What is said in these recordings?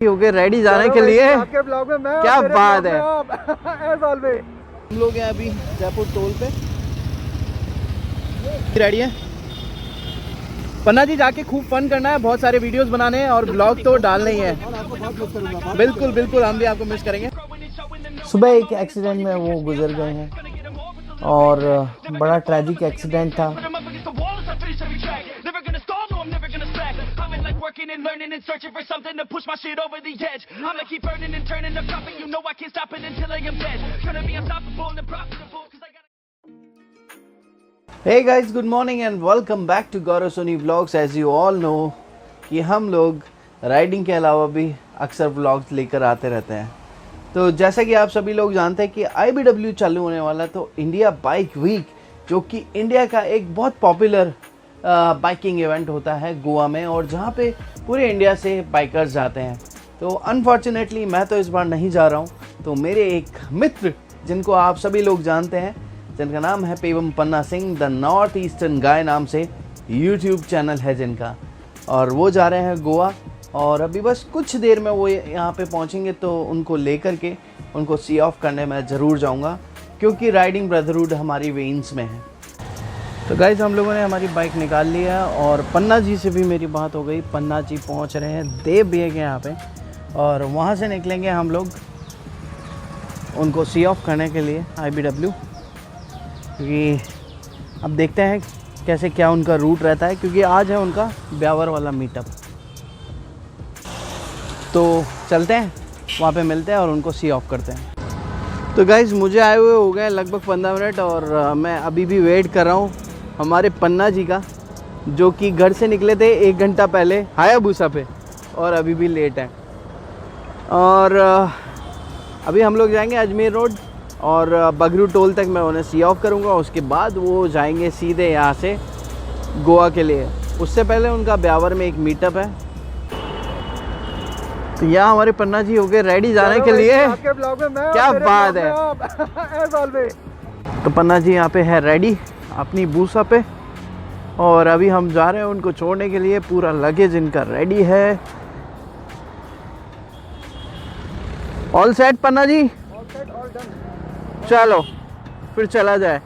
हो गए रेडी जाने के लिए। आपके ब्लॉग में मैं क्या बात है। हम लोग हैं अभी जयपुर टोल पे, रेडी है। पन्ना जी जाके खूब फन करना है, बहुत सारे वीडियोस बनाने हैं और ब्लॉग तो डालना ही है। बिल्कुल बिल्कुल, हम भी आपको मिस करेंगे। सुबह एक एक्सीडेंट में वो गुजर गए हैं और बड़ा ट्रैजिक एक्सीडेंट था। Working and learning and searching for something to push my shit over the edge. I'ma keep burning and turning the profit. You know I can't stop it until I am dead. Gonna be unstoppable and profitable. Hey guys, good morning and welcome back to Gaurav Soni Vlogs. As you all know कि हम लोग riding के अलावा भी अक्सर vlogs लेकर आते रहते हैं। तो जैसा कि आप सभी लोग जानते हैं कि IBW चालू होने वाला, तो इंडिया बाइक वीक, जो कि इंडिया का एक बहुत पॉपुलर बाइकिंग इवेंट होता है गोवा में, और जहाँ पे पूरे इंडिया से बाइकर्स जाते हैं। तो अनफॉर्चुनेटली मैं तो इस बार नहीं जा रहा हूँ। तो मेरे एक मित्र जिनको आप सभी लोग जानते हैं, जिनका नाम है पेवम पन्ना सिंह, द नॉर्थ ईस्टर्न गाय नाम से यूट्यूब चैनल है जिनका, और वो जा रहे हैं गोवा। और अभी बस कुछ देर में वो यहाँ पे पहुँचेंगे, तो उनको लेकर के उनको सी ऑफ करने मैं ज़रूर जाऊँगा, क्योंकि राइडिंग ब्रदरहुड हमारी वेन्स में है। तो गाइस हम लोगों ने हमारी बाइक निकाल लिया और पन्ना जी से भी मेरी बात हो गई। पन्ना जी पहुंच रहे हैं देव भैया के यहाँ पे, और वहाँ से निकलेंगे हम लोग उनको सी ऑफ करने के लिए IBW, क्योंकि अब देखते हैं कैसे क्या उनका रूट रहता है, क्योंकि आज है उनका ब्यावर वाला मीटअप। तो चलते हैं, वहाँ पे मिलते हैं और उनको सी ऑफ करते हैं। तो गाइस मुझे आए हुए हो गए लगभग 15 मिनट, और मैं अभी भी वेट कर रहा हूँ हमारे पन्ना जी का, जो कि घर से निकले थे 1 घंटा पहले हायाबुसा पे, और अभी भी लेट हैं। और अभी हम लोग जाएंगे अजमेर रोड, और बगरू टोल तक मैं उन्हें सी ऑफ करूँगा। उसके बाद वो जाएंगे सीधे यहाँ से गोवा के लिए। उससे पहले उनका ब्यावर में एक मीटअप है। तो यहाँ हमारे पन्ना जी हो गए रेडी जाने के लिए। आपके ब्लॉग में मैं क्या बात है। तो पन्ना जी यहाँ पे है रेडी अपनी बूसा पे, और अभी हम जा रहे हैं उनको छोड़ने के लिए। पूरा लगेज इनका रेडी है। ऑल सेट पन्ना जी? चलो फिर चला जाए।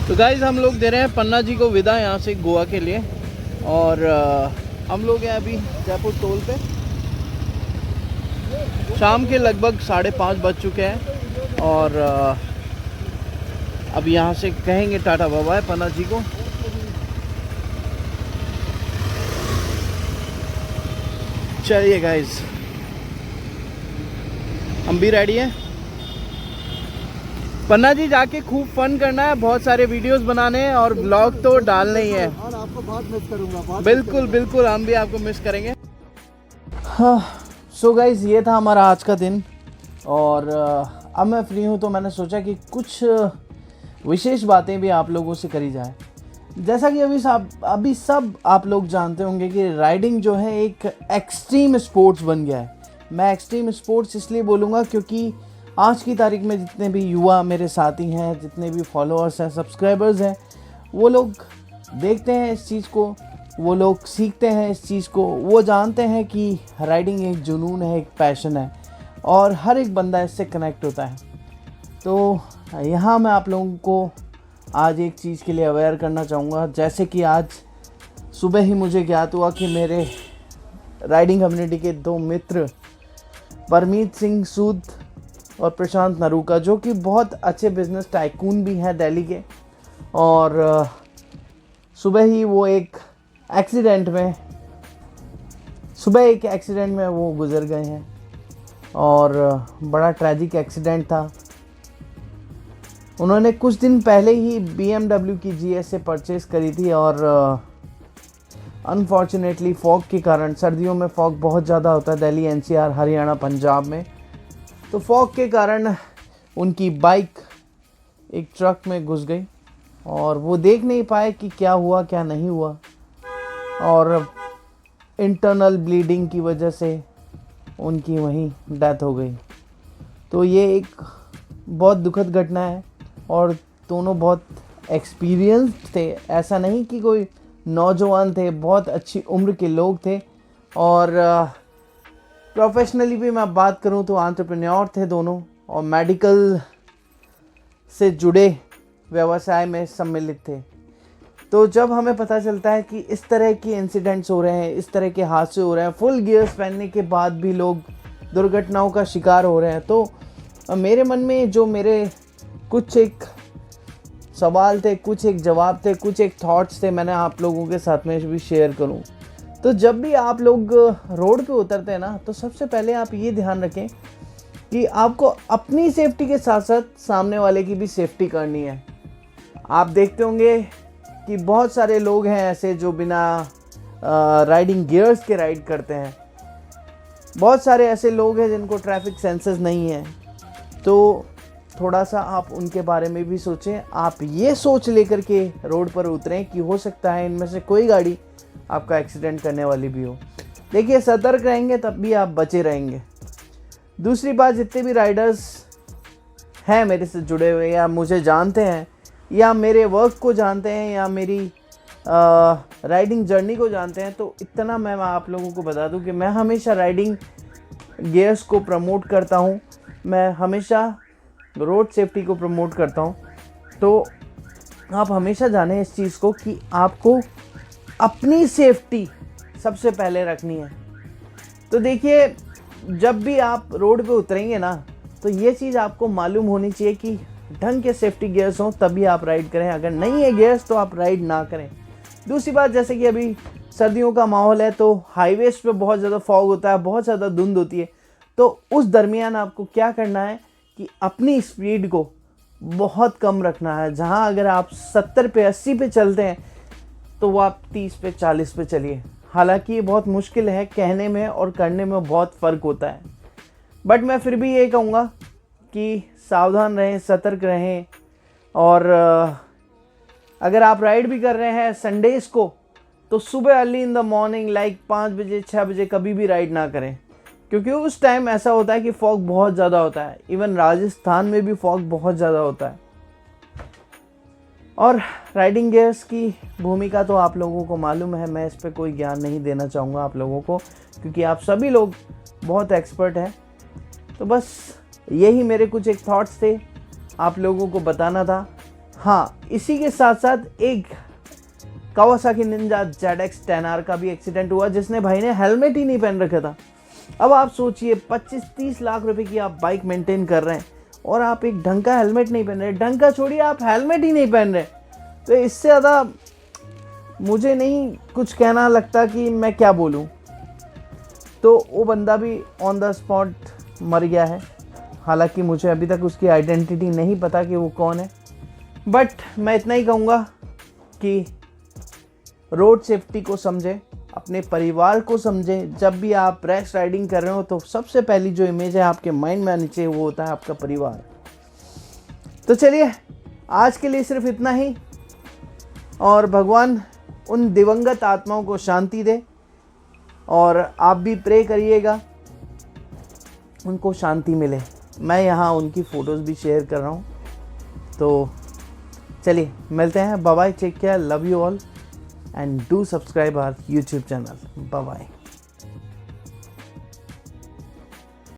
तो गाइज हम लोग दे रहे हैं पन्ना जी को विदा यहाँ से गोवा के लिए, और हम लोग हैं अभी जयपुर टोल पे। शाम के लगभग 5:30 बज चुके हैं, और अब यहाँ से कहेंगे टाटा बाय बाय पन्ना जी को। चलिए गाइस, हम भी रेडी हैं। पन्ना जी जाके खूब फन करना है, बहुत सारे वीडियोस बनाने हैं और ब्लॉग तो डालना ही है। और आपको बहुत मिस करूंगा। बिल्कुल बिल्कुल, हम भी आपको मिस करेंगे। हाँ सो गाइस, ये था हमारा आज का दिन, और अब मैं फ्री हूँ, तो मैंने सोचा कि कुछ विशेष बातें भी आप लोगों से करी जाए। जैसा कि अभी सब आप लोग जानते होंगे कि राइडिंग जो है एक एक्सट्रीम स्पोर्ट्स बन गया है। मैं एक्सट्रीम स्पोर्ट्स इसलिए बोलूँगा क्योंकि आज की तारीख में जितने भी युवा मेरे साथी हैं, जितने भी फॉलोअर्स हैं, सब्सक्राइबर्स हैं, वो लोग देखते हैं इस चीज़ को, वो लोग सीखते हैं इस चीज़ को, वो जानते हैं कि राइडिंग एक जुनून है, एक पैशन है, और हर एक बंदा इससे कनेक्ट होता है। तो यहाँ मैं आप लोगों को आज एक चीज़ के लिए अवेयर करना चाहूँगा। जैसे कि आज सुबह ही मुझे ज्ञात हुआ कि मेरे राइडिंग कम्युनिटी के 2 मित्र परमीत सिंह सूद और प्रशांत नरूका, जो कि बहुत अच्छे बिजनेस टाइकून भी हैं दिल्ली के, और सुबह एक एक्सीडेंट में वो गुजर गए हैं, और बड़ा ट्रैजिक एक्सीडेंट था। उन्होंने कुछ दिन पहले ही BMW की GS परचेज़ करी थी, और अनफॉर्चुनेटली फॉग के कारण, सर्दियों में फॉग बहुत ज़्यादा होता है दिल्ली, NCR, हरियाणा, पंजाब में, तो फॉग के कारण उनकी बाइक एक ट्रक में घुस गई, और वो देख नहीं पाए कि क्या हुआ क्या नहीं हुआ, और इंटरनल ब्लीडिंग की वजह से उनकी वहीं डेथ हो गई। तो ये एक बहुत दुखद घटना है, और दोनों बहुत एक्सपीरियंस्ड थे। ऐसा नहीं कि कोई नौजवान थे, बहुत अच्छी उम्र के लोग थे, और प्रोफेशनली भी मैं बात करूं तो एंटरप्रेन्योर थे दोनों, और मेडिकल से जुड़े व्यवसाय में सम्मिलित थे। तो जब हमें पता चलता है कि इस तरह के इंसिडेंट्स हो रहे हैं, इस तरह के हादसे हो रहे हैं, फुल गियर्स पहनने के बाद भी लोग दुर्घटनाओं का शिकार हो रहे हैं, तो मेरे मन में जो मेरे कुछ एक सवाल थे, कुछ एक जवाब थे, कुछ एक थॉट्स थे, मैंने आप लोगों के साथ में भी शेयर करूं। तो जब भी आप लोग रोड पे उतरते हैं ना, तो सबसे पहले आप ये ध्यान रखें कि आपको अपनी सेफ्टी के साथ साथ सामने वाले की भी सेफ्टी करनी है। आप देखते होंगे कि बहुत सारे लोग हैं ऐसे जो बिना राइडिंग गियर्स के राइड करते हैं। बहुत सारे ऐसे लोग हैं जिनको ट्रैफिक सेंसेस नहीं है। तो थोड़ा सा आप उनके बारे में भी सोचें। आप ये सोच लेकर के रोड पर उतरें कि हो सकता है इनमें से कोई गाड़ी आपका एक्सीडेंट करने वाली भी हो। देखिए, सतर्क रहेंगे तब भी आप बचे रहेंगे। दूसरी बात, जितने भी राइडर्स हैं मेरे से जुड़े हुए, या मुझे जानते हैं, या मेरे वर्क को जानते हैं, या मेरी राइडिंग जर्नी को जानते हैं, तो इतना मैं आप लोगों को बता दूं कि मैं हमेशा राइडिंग गियर्स को प्रमोट करता हूं। मैं हमेशा रोड सेफ्टी को प्रमोट करता हूं। तो आप हमेशा जानें इस चीज़ को कि आपको अपनी सेफ्टी सबसे पहले रखनी है। तो देखिए, जब भी आप रोड पे उतरेंगे ना, तो ये चीज़ आपको मालूम होनी चाहिए कि ढंग के सेफ्टी गियर्स हों तभी आप राइड करें। अगर नहीं है गियर्स तो आप राइड ना करें। दूसरी बात, जैसे कि अभी सर्दियों का माहौल है, तो हाईवेज पे बहुत ज़्यादा फॉग होता है, बहुत ज़्यादा धुंध होती है। तो उस दरमियान आपको क्या करना है कि अपनी स्पीड को बहुत कम रखना है। जहाँ अगर आप 70 पे 80 पे चलते हैं, तो वो आप 30 पे 40 पे चलिए। हालांकि ये बहुत मुश्किल है, कहने में और करने में बहुत फ़र्क होता है, बट मैं फिर भी ये कहूँगा कि सावधान रहें, सतर्क रहें। और अगर आप राइड भी कर रहे हैं संडेज़ को, तो सुबह early in the morning like 5 बजे 6 बजे कभी भी राइड ना करें, क्योंकि उस टाइम ऐसा होता है कि फॉग बहुत ज़्यादा होता है। इवन राजस्थान में भी फॉग बहुत ज़्यादा होता है। और राइडिंग गियर्स की भूमिका तो आप लोगों को मालूम है, मैं इस पर कोई ज्ञान नहीं देना चाहूँगा आप लोगों को, क्योंकि आप सभी लोग बहुत एक्सपर्ट हैं। तो बस यही मेरे कुछ एक थॉट्स थे, आप लोगों को बताना था। हाँ, इसी के साथ साथ एक कावासाकी निंजा ZX 10R का भी एक्सीडेंट हुआ, जिसने भाई ने हेलमेट ही नहीं पहन रखा था। अब आप सोचिए, 25-30 लाख रुपए की आप बाइक मेंटेन कर रहे हैं और आप एक ढंग का हेलमेट नहीं पहन रहे। ढंग का छोड़िए, आप हेलमेट ही नहीं पहन रहे। तो इससे ज़्यादा मुझे नहीं कुछ कहना लगता कि मैं क्या बोलूँ। तो वो बंदा भी ऑन द स्पॉट मर गया है। हालांकि मुझे अभी तक उसकी आइडेंटिटी नहीं पता कि वो कौन है, बट मैं इतना ही कहूँगा कि रोड सेफ्टी को समझें, अपने परिवार को समझें। जब भी आप रैश राइडिंग कर रहे हो, तो सबसे पहली जो इमेज है आपके माइंड में आनी चाहिए, वो होता है आपका परिवार। तो चलिए, आज के लिए सिर्फ इतना ही, और भगवान उन दिवंगत आत्माओं को शांति दे, और आप भी प्रे करिएगा उनको शांति मिले। मैं यहाँ उनकी फ़ोटोज़ भी शेयर कर रहा हूँ। तो चलिए, मिलते हैं। Bye bye, take care, love you all, and do subscribe our YouTube channel. Bye bye.